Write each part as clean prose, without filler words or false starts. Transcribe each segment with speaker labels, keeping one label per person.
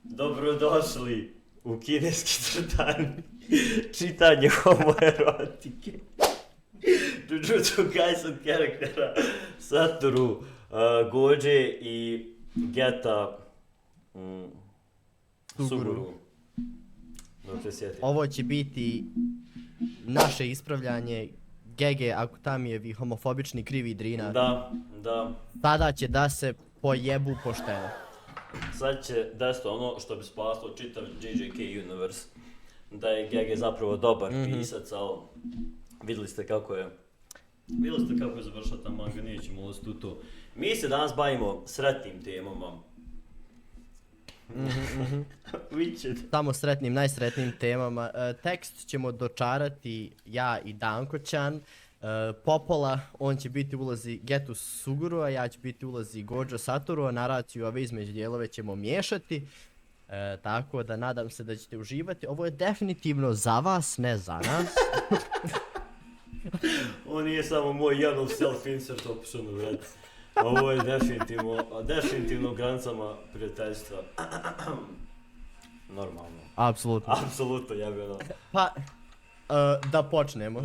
Speaker 1: Dobrodošli u kineski čitanje homoerotike. Jujutsu Kaisen karaktera Satoru, Goje i Geta Suguru.
Speaker 2: Ovo će biti naše ispravljanje Gege Akutamijevih homofobični krivi drina.
Speaker 1: Da.
Speaker 2: Tada će da se pojebu pošteno.
Speaker 1: Sad će desiti ono što bi spaslo čitav GDJE universe. Da je Gege zapravo dobar pisac, ali vidjeli ste kako je završila ta manga, nećemo ulaziti u to. Mi se danas bavimo sretnim temama.
Speaker 2: Samo sretnim, najsretnijim temama. Tekst ćemo dočarati ja i Danko-chan. Popola, on će biti ulazi Geto Suguru, a ja ću biti ulazi Gojo Satoru, a naraciju ove između dijelove ćemo miješati. Tako da nadam se da ćete uživati. Ovo je definitivno za vas, ne za nas.
Speaker 1: Ovo nije samo moj jedan self-insert option, vred. Ovo je definitivno u granicama prijateljstva. Normalno.
Speaker 2: Apsolutno.
Speaker 1: Apsolutno, jebeno.
Speaker 2: Pa, da počnemo.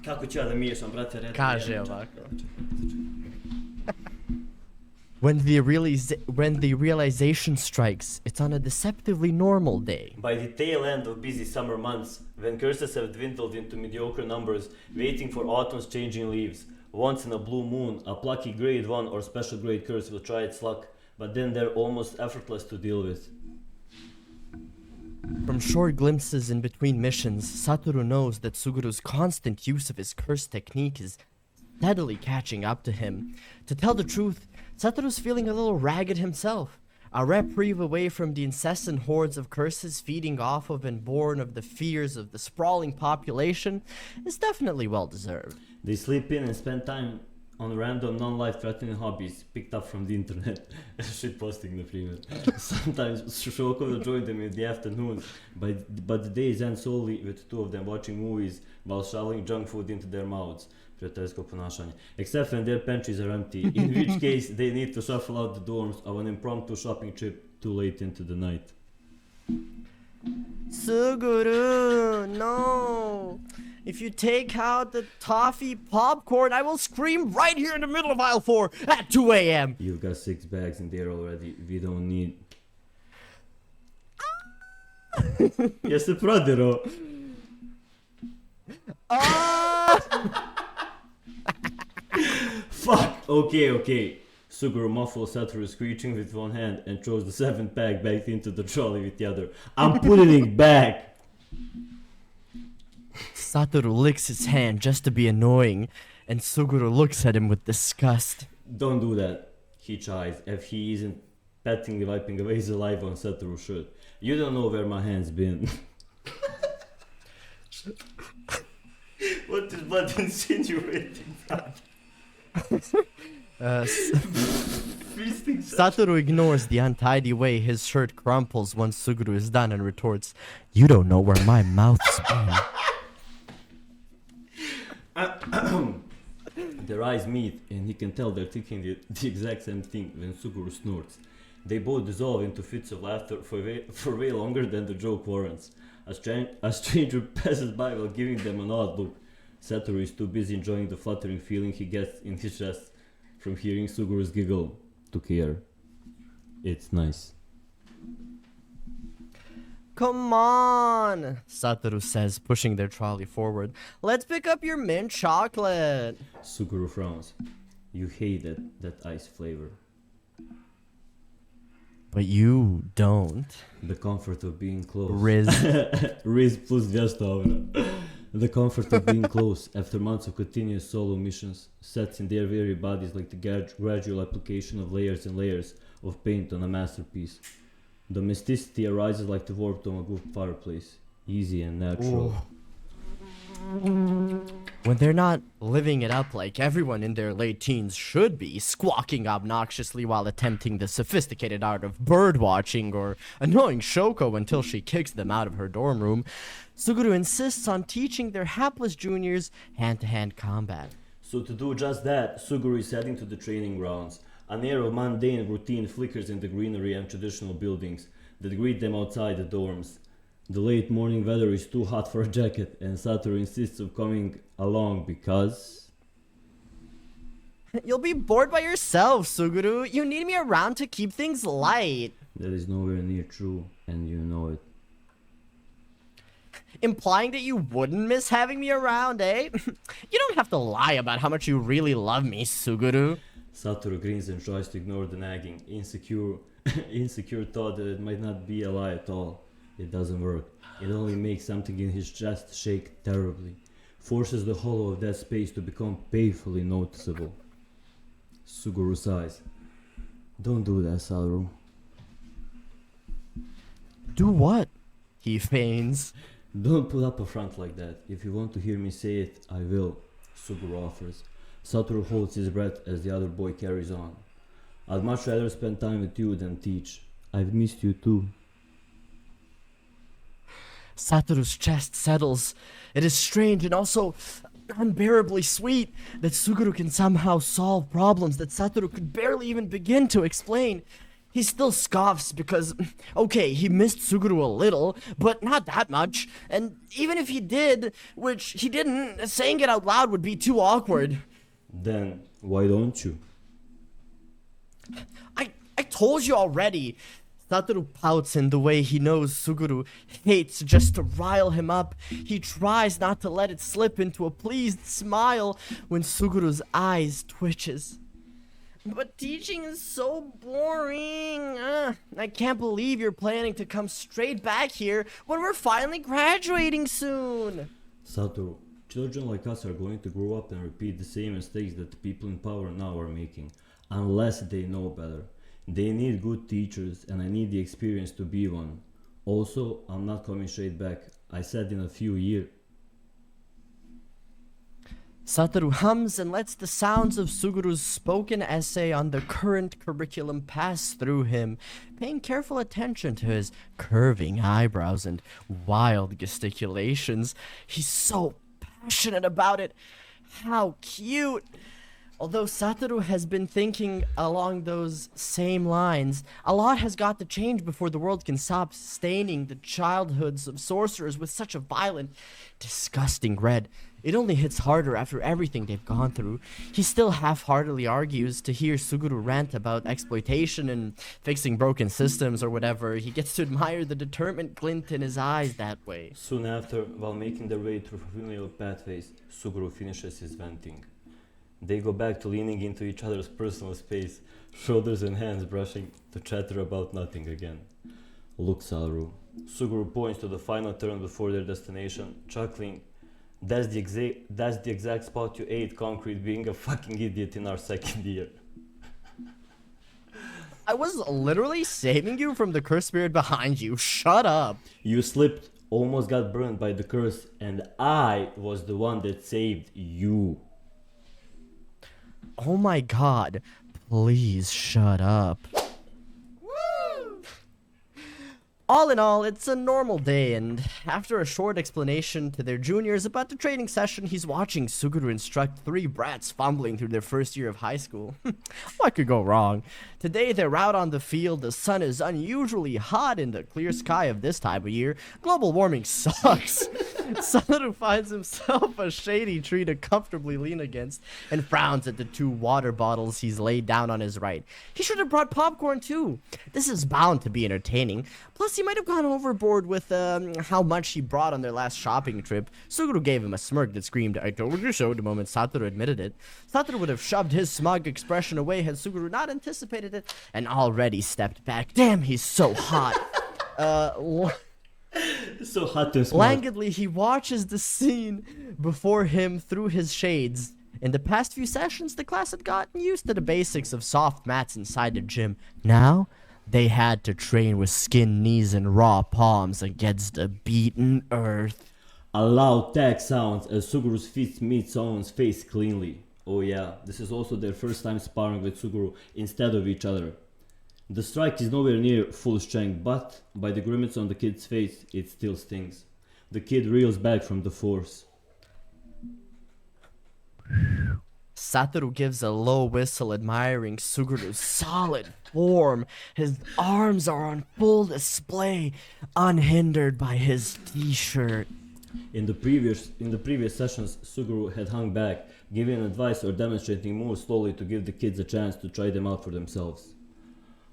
Speaker 1: Kako ću ja da miješam, brate, redno?
Speaker 2: Kaže ovako. When the realization strikes, it's on a deceptively normal day.
Speaker 1: By the tail end of busy summer months, when curses have dwindled into mediocre numbers, waiting for autumn's changing leaves, once in a blue moon, a plucky grade 1 or special grade curse will try its luck, but then they're almost effortless to deal with.
Speaker 2: From short glimpses in between missions, Satoru knows that Suguru's constant use of his curse technique is steadily catching up to him. To tell the truth, Satoru's feeling a little ragged himself. A reprieve away from the incessant hordes of curses feeding off of and born of the fears of the sprawling population is definitely well deserved.
Speaker 1: They sleep in and spend time on random non-life-threatening hobbies picked up from the internet. Shitposting, na primjer. Sometimes Shoko will join them in the afternoon, but the days end solely with two of them watching movies while shoveling junk food into their mouths. Prijateljsko ponašanje. Except when their pantries are empty, in which case they need to shuffle out the dorms of an impromptu shopping trip too late into the night.
Speaker 2: Suguru, no! If you take out the toffee popcorn, I will scream right here in the middle of aisle 4 at 2 a.m.
Speaker 1: You've got 6 bags in there already. We don't need... Jeste prodero? Fuck! Okay. Suguru muffles Satoru screeching with one hand and throws the 7th bag back into the trolley with the other. I'm putting it back!
Speaker 2: Satoru licks his hand just to be annoying, and Suguru looks at him with disgust.
Speaker 1: Don't do that, he chides, if he isn't pattingly wiping away saliva on Satoru's shirt. You don't know where my hand's been. What is blood insinuating that?
Speaker 2: Satoru ignores the untidy way his shirt crumples once Suguru is done and retorts, "You don't know where my mouth's been."
Speaker 1: Their eyes meet, and he can tell they're thinking the exact same thing when Suguru snorts. They both dissolve into fits of laughter for way longer than the joke warrants. A stranger passes by while giving them an odd look. Satoru is too busy enjoying the fluttering feeling he gets in his chest from hearing Suguru's giggle to care. It's nice.
Speaker 2: Come on, Satoru says, pushing their trolley forward. Let's pick up your mint chocolate.
Speaker 1: Suguru frowns. You hate that ice flavor.
Speaker 2: But you don't.
Speaker 1: The comfort of being close.
Speaker 2: Riz.
Speaker 1: Riz plus 200 euro. The comfort of being close after months of continuous solo missions sets in their very bodies like the gradual application of layers and layers of paint on a masterpiece. Domesticity arises like the warmth of a good fireplace, easy and natural.
Speaker 2: When they're not living it up like everyone in their late teens should be, squawking obnoxiously while attempting the sophisticated art of bird watching or annoying Shoko until she kicks them out of her dorm room, Suguru insists on teaching their hapless juniors hand-to-hand combat.
Speaker 1: So to do just that, Suguru is heading to the training grounds. An air of mundane routine flickers in the greenery and traditional buildings that greet them outside the dorms. The late morning weather is too hot for a jacket, and Satoru insists of coming along because...
Speaker 2: You'll be bored by yourself, Suguru. You need me around to keep things light.
Speaker 1: That is nowhere near true, and you know it.
Speaker 2: Implying that you wouldn't miss having me around, eh? You don't have to lie about how much you really love me, Suguru.
Speaker 1: Satoru grins and tries to ignore the nagging, insecure thought that it might not be a lie at all. It doesn't work. It only makes something in his chest shake terribly, forces the hollow of that space to become painfully noticeable. Suguru sighs. Don't do that, Satoru.
Speaker 2: Do what? He feigns.
Speaker 1: Don't put up a front like that. If you want to hear me say it, I will, Suguru offers. Satoru holds his breath as the other boy carries on. I'd much rather spend time with you than teach. I've missed you too.
Speaker 2: Satoru's chest settles. It is strange and also unbearably sweet that Suguru can somehow solve problems that Satoru could barely even begin to explain. He still scoffs because, okay, he missed Suguru a little, but not that much. And even if he did, which he didn't, saying it out loud would be too awkward.
Speaker 1: Then, why don't you?
Speaker 2: I told you already. Satoru pouts in the way he knows Suguru hates just to rile him up. He tries not to let it slip into a pleased smile when Suguru's eyes twitches. But teaching is so boring. I can't believe you're planning to come straight back here when we're finally graduating soon.
Speaker 1: Satoru, children like us are going to grow up and repeat the same mistakes that the people in power now are making, unless they know better. They need good teachers, and I need the experience to be one. Also, I'm not coming straight back. I said in a few years.
Speaker 2: Satoru hums and lets the sounds of Suguru's spoken essay on the current curriculum pass through him, paying careful attention to his curving eyebrows and wild gesticulations. He's so passionate about it. How cute! Although Satoru has been thinking along those same lines, a lot has got to change before the world can stop staining the childhoods of sorcerers with such a violent, disgusting red. It only hits harder after everything they've gone through. He still half-heartedly argues to hear Suguru rant about exploitation and fixing broken systems or whatever. He gets to admire the determined glint in his eyes that way.
Speaker 1: Soon after, while making their way through familiar pathways, Suguru finishes his venting. They go back to leaning into each other's personal space, shoulders and hands brushing, to chatter about nothing again. Look, Satoru. Suguru points to the final turn before their destination, chuckling. That's the exact spot you ate concrete being a fucking idiot in our second year.
Speaker 2: I was literally saving you from the curse spirit behind you. Shut up.
Speaker 1: You slipped, almost got burned by the curse, and I was the one that saved you.
Speaker 2: Oh my god. Please shut up. All in all, it's a normal day, and after a short explanation to their juniors about the training session, he's watching Suguru instruct 3 brats fumbling through their first year of high school. What could go wrong? Today, they're out on the field, the sun is unusually hot in the clear sky of this time of year. Global warming sucks. Satoru finds himself a shady tree to comfortably lean against, and frowns at the 2 water bottles he's laid down on his right. He should have brought popcorn too. This is bound to be entertaining. Plus, he might have gone overboard with how much he brought on their last shopping trip. Suguru gave him a smirk that screamed, "I told you so," the moment Satoru admitted it. Satoru would have shoved his smug expression away had Suguru not anticipated it, and already stepped back. Damn, he's so hot.
Speaker 1: So hot and smart.
Speaker 2: Languidly, he watches the scene before him through his shades. In the past few sessions, the class had gotten used to the basics of soft mats inside the gym. Now, they had to train with skinned knees and raw palms against the beaten earth.
Speaker 1: A loud tag sounds as Suguru's feet meet someone's face cleanly. Oh yeah, this is also their first time sparring with Suguru instead of each other. The strike is nowhere near full strength, but by the grimace on the kid's face, it still stings. The kid reels back from the force.
Speaker 2: Satoru gives a low whistle admiring Suguru's solid form. His arms are on full display, unhindered by his t-shirt.
Speaker 1: In the previous sessions, Suguru had hung back, giving advice or demonstrating moves slowly to give the kids a chance to try them out for themselves.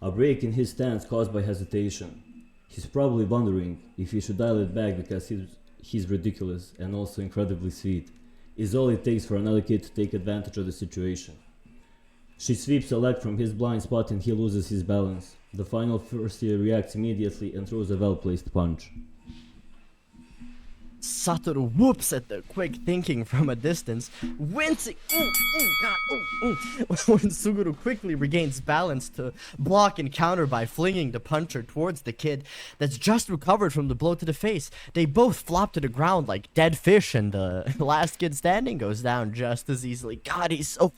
Speaker 1: A break in his stance caused by hesitation. He's probably wondering if he should dial it back because he's ridiculous and also incredibly sweet. Is all it takes for another kid to take advantage of the situation. She sweeps a leg from his blind spot and he loses his balance. The final first year reacts immediately and throws a well-placed punch.
Speaker 2: Satoru whoops at the quick thinking from a distance, wincing when Suguru quickly regains balance to block and counter by flinging the puncher towards the kid that's just recovered from the blow to the face. They both flop to the ground like dead fish, and the last kid standing goes down just as easily. God, he's so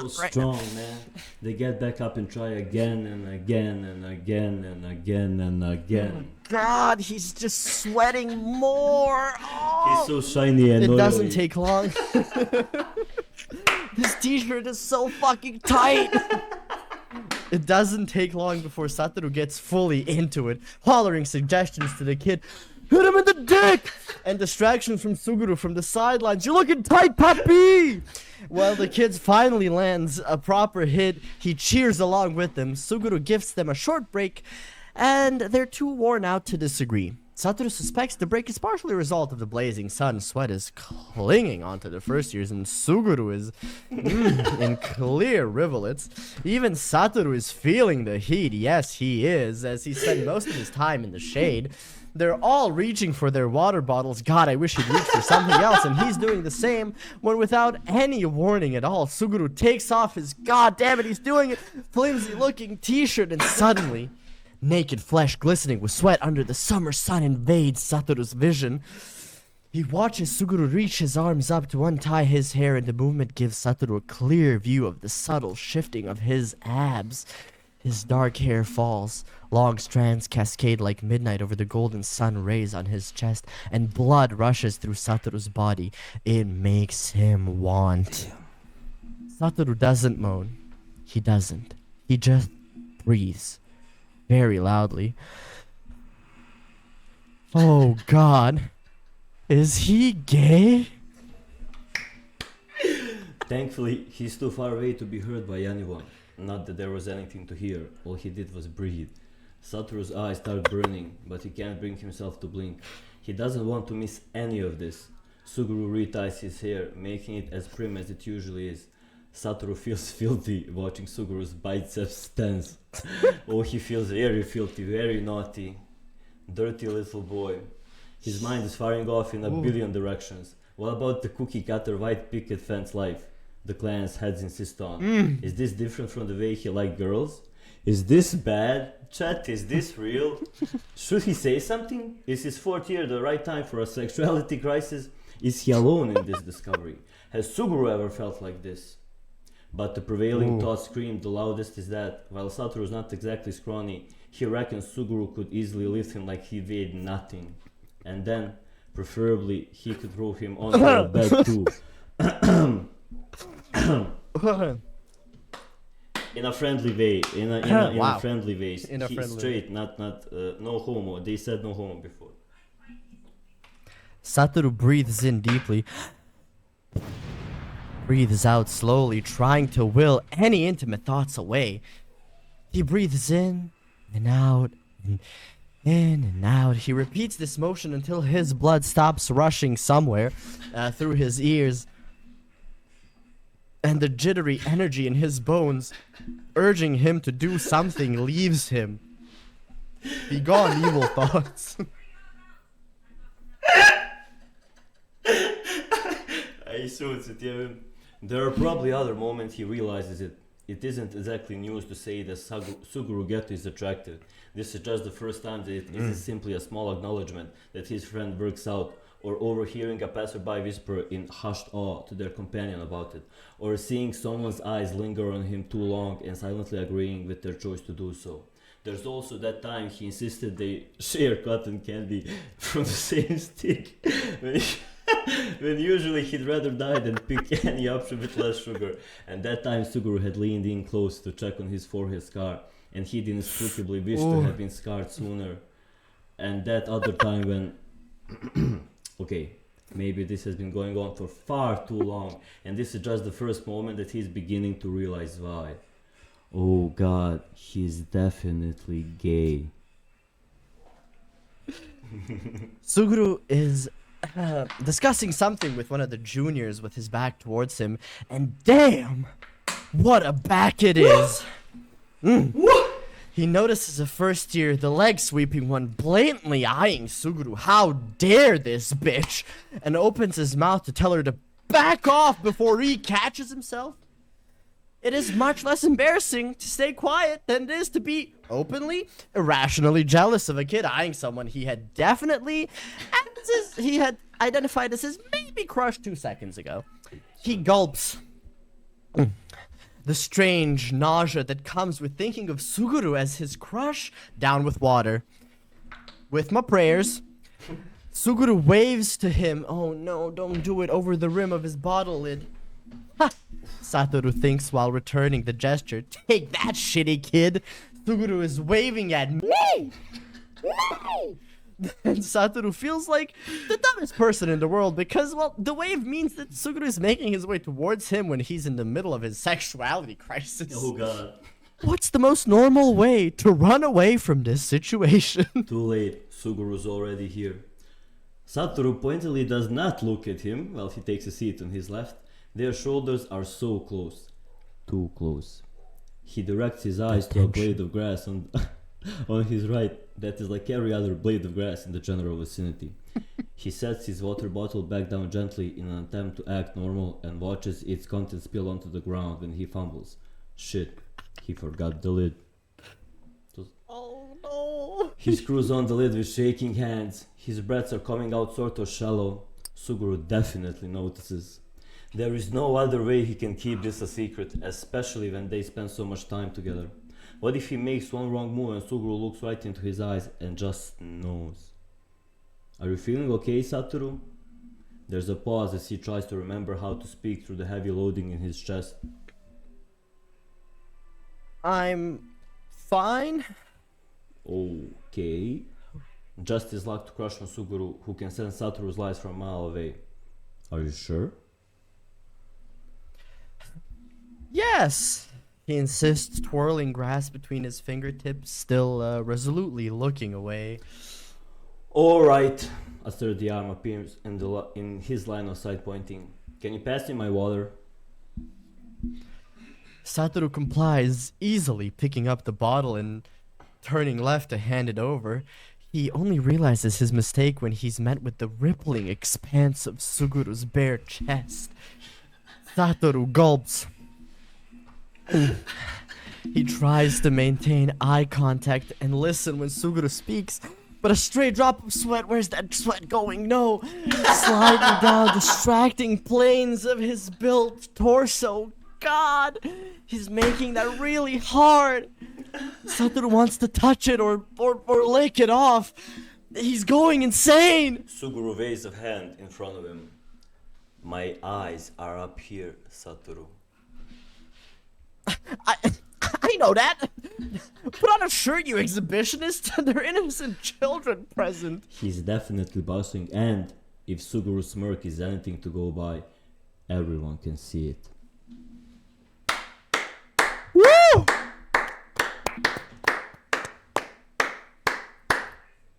Speaker 1: strong, man. They get back up and try again and again and again and again and again.
Speaker 2: God, he's just sweating more.
Speaker 1: He's so shiny and
Speaker 2: it
Speaker 1: oily.
Speaker 2: Doesn't take long. This t-shirt is so fucking tight. It doesn't take long before Satoru gets fully into it, hollering suggestions to the kid. Hit him in the dick! And distractions from Suguru from the sidelines. You're looking tight, puppy! While the kid finally lands a proper hit, he cheers along with them. Suguru gives them a short break, and they're too worn out to disagree. Satoru suspects the break is partially a result of the blazing sun. Sweat is clinging onto the first years, and Suguru is in clear rivulets. Even Satoru is feeling the heat. Yes, he is, as he spent most of his time in the shade. They're all reaching for their water bottles. God, I wish he'd reach for something else, and he's doing the same when, without any warning at all, Suguru takes off his, god damn it, he's doing it, flimsy-looking t-shirt, and suddenly, naked flesh glistening with sweat under the summer sun invades Satoru's vision. He watches Suguru reach his arms up to untie his hair, and the movement gives Satoru a clear view of the subtle shifting of his abs. His dark hair falls. Long strands cascade like midnight over the golden sun rays on his chest, and blood rushes through Satoru's body. It makes him want. Satoru doesn't moan. He doesn't. He just breathes. Very loudly. Oh God. Is he gay?
Speaker 1: Thankfully, he's too far away to be heard by anyone. Not that there was anything to hear. All he did was breathe. Satoru's eyes start burning, but he can't bring himself to blink. He doesn't want to miss any of this. Suguru reties his hair, making it as prim as it usually is. Satoru feels filthy watching Suguru's biceps tense. Oh, he feels very filthy, very naughty. Dirty little boy. His mind is firing off in a billion directions. What about the cookie cutter white picket fence life the clan's heads insist on? Is this different from the way he liked girls? Is this bad? Chat, is this real? Should he say something? Is his fourth year the right time for a sexuality crisis? Is he alone in this discovery? Has Suguru ever felt like this? But the prevailing thought screamed the loudest is that, while Satoru is not exactly scrawny, he reckons Suguru could easily lift him like he weighed nothing. And then, preferably, he could throw him onto a bed too. In a friendly way, in a friendly way. He's straight, not no homo. They said no homo before.
Speaker 2: Satoru breathes in deeply, breathes out slowly, trying to will any intimate thoughts away. He breathes in and out, and in and out. He repeats this motion until his blood stops rushing somewhere through his ears, and the jittery energy in his bones, urging him to do something, leaves him. Begone, evil thoughts.
Speaker 1: There are probably other moments he realizes it. It isn't exactly news to say that Suguru Geto is attractive. This is just the first time that it is simply a small acknowledgement that his friend works out, or overhearing a passerby whisper in hushed awe to their companion about it, or seeing someone's eyes linger on him too long and silently agreeing with their choice to do so. There's also that time he insisted they share cotton candy from the same stick when usually he'd rather die than pick any option with less sugar. And that time Suguru had leaned in close to check on his forehead scar, and he'd inexplicably wished to have been scarred sooner. And that other time when... okay, maybe this has been going on for far too long, and this is just the first moment that he's beginning to realize why. Oh god, he's definitely gay.
Speaker 2: Suguru is discussing something with one of the juniors with his back towards him, and damn, what a back it is. He notices a first year, the leg sweeping one, blatantly eyeing Suguru. How dare this bitch? And opens his mouth to tell her to back off before he catches himself. It is much less embarrassing to stay quiet than it is to be openly, irrationally jealous of a kid eyeing someone he had definitely, he had identified as his maybe crush 2 seconds ago. He gulps. The strange nausea that comes with thinking of Suguru as his crush down with water. With my prayers, Suguru waves to him. Oh no, don't do it, over the rim of his bottle lid. Ha! Satoru thinks while returning the gesture. Take that, shitty kid. Suguru is waving at me. And Satoru feels like the dumbest person in the world because, well, the wave means that Suguru is making his way towards him when he's in the middle of his sexuality crisis.
Speaker 1: Oh god.
Speaker 2: What's the most normal way to run away from this situation?
Speaker 1: Too late, Suguru's already here. Satoru pointedly does not look at him while he takes a seat on his left. Their shoulders are so close. Too close. He directs his eyes to a blade of grass on his right that is like every other blade of grass in the general vicinity. He sets his water bottle back down gently in an attempt to act normal and watches its contents spill onto the ground when he fumbles. Shit, he forgot the lid.
Speaker 2: Oh no!
Speaker 1: He screws on the lid with shaking hands. His breaths are coming out sort of shallow. Suguru definitely notices. There is no other way he can keep this a secret, especially when they spend so much time together. What if he makes one wrong move and Suguru looks right into his eyes and just knows? Are you feeling okay, Satoru? There's a pause as he tries to remember how to speak through the heavy loading in his chest.
Speaker 2: I'm fine.
Speaker 1: Okay. Just his luck to crush on Suguru, who can sense Satoru's lies from a mile away. Are you sure?
Speaker 2: Yes, he insists, twirling grass between his fingertips, still resolutely looking away.
Speaker 1: Alright. A sturdy arm appears in his line of sight, pointing. Can you pass me my water?
Speaker 2: Satoru complies, easily picking up the bottle and turning left to hand it over. He only realizes his mistake when he's met with the rippling expanse of Suguru's bare chest. Satoru gulps. He tries to maintain eye contact and listen when Suguru speaks, but a stray drop of sweat, where's that sweat going? No! Sliding down distracting planes of his built torso. God! He's making that really hard! Satoru wants to touch it or lick it off. He's going insane!
Speaker 1: Suguru waves a hand in front of him. My eyes are up here, Satoru.
Speaker 2: I know that. Put on a shirt, you exhibitionist. There are innocent children present.
Speaker 1: He's definitely bossing, and if Suguru's smirk is anything to go by, everyone can see it.
Speaker 2: Woo!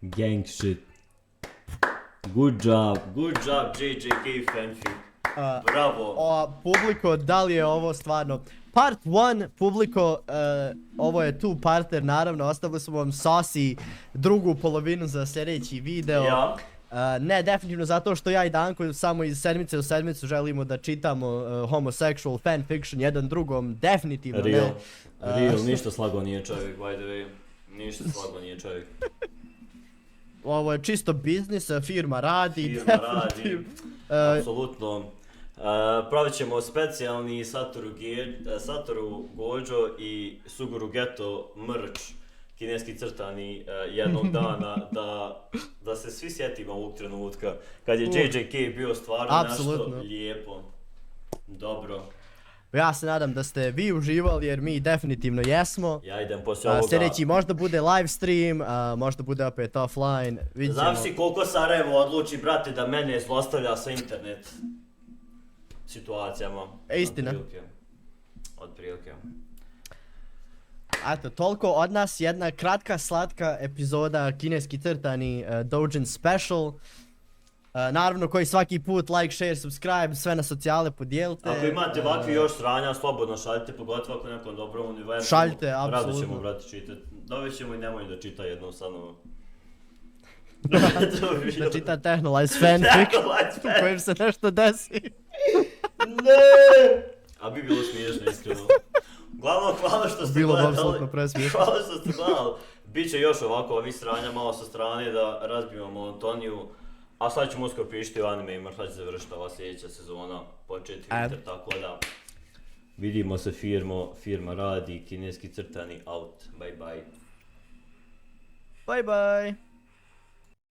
Speaker 1: Gang shit. Good job, JJK Fanfic. Bravo.
Speaker 2: Publiko, da li je ovo stvarno? Part 1, publiko, ovo je tu partner, naravno, ostavili smo vam Sosi drugu polovinu za sljedeći video.
Speaker 1: Ja.
Speaker 2: Ne, definitivno zato što ja i Danko samo iz sedmice u sedmicu želimo da čitamo homosexual fanfiction jedan drugom, definitivno ne.
Speaker 1: Real, ništa slago nije čovjek, by the way. Ništa slago nije čovjek.
Speaker 2: Ovo je čisto biznis, firma radi.
Speaker 1: Apsolutno. Pravit ćemo specijalni Satoru Gojo i Suguru Geto merch kineski crtani jednog dana da se svi sjetimo ovog trenutka kad je JJK bio stvarno nešto lijepo, dobro.
Speaker 2: Ja se nadam da ste vi uživali jer mi definitivno jesmo.
Speaker 1: Ja idem poslije ovoga.
Speaker 2: Sljedeći možda bude live stream, možda bude opet offline.
Speaker 1: Zavisi koliko Sarajevo odluči, brate, da mene zlostavlja sa internet situacijama.
Speaker 2: Istina.
Speaker 1: Otprilike.
Speaker 2: Eto, toliko od nas, jedna kratka, slatka epizoda kineski crtani Doujin Special. Naravno, koji svaki put like, share, subscribe, sve na socijale podijelite.
Speaker 1: Ako imate ovakvi još sranja, slobodno šaljite, pogotovo ako nekom dobrom univerzumu.
Speaker 2: Šaljite, apsolutno.
Speaker 1: Rado ćemo, brate, čitati. Dovećemo i nemoj da čita jednom samo.
Speaker 2: Da čita Tehnolize fanfic, u kojem se nešto desi.
Speaker 1: Ne! A bi bilo smiješno, iskreno. Uglavnom, hvala što ste gledali. Hvala što ste gledali. Biće još ovako ovih sranja malo sa strane da razbijemo monotoniju. A sad ćemo uskoro pišiti u anime i sad će završiti ova sljedeća sezona, početi winter, tako da vidimo se firma radi, kineski crtani out, bye bye.
Speaker 2: Bye bye.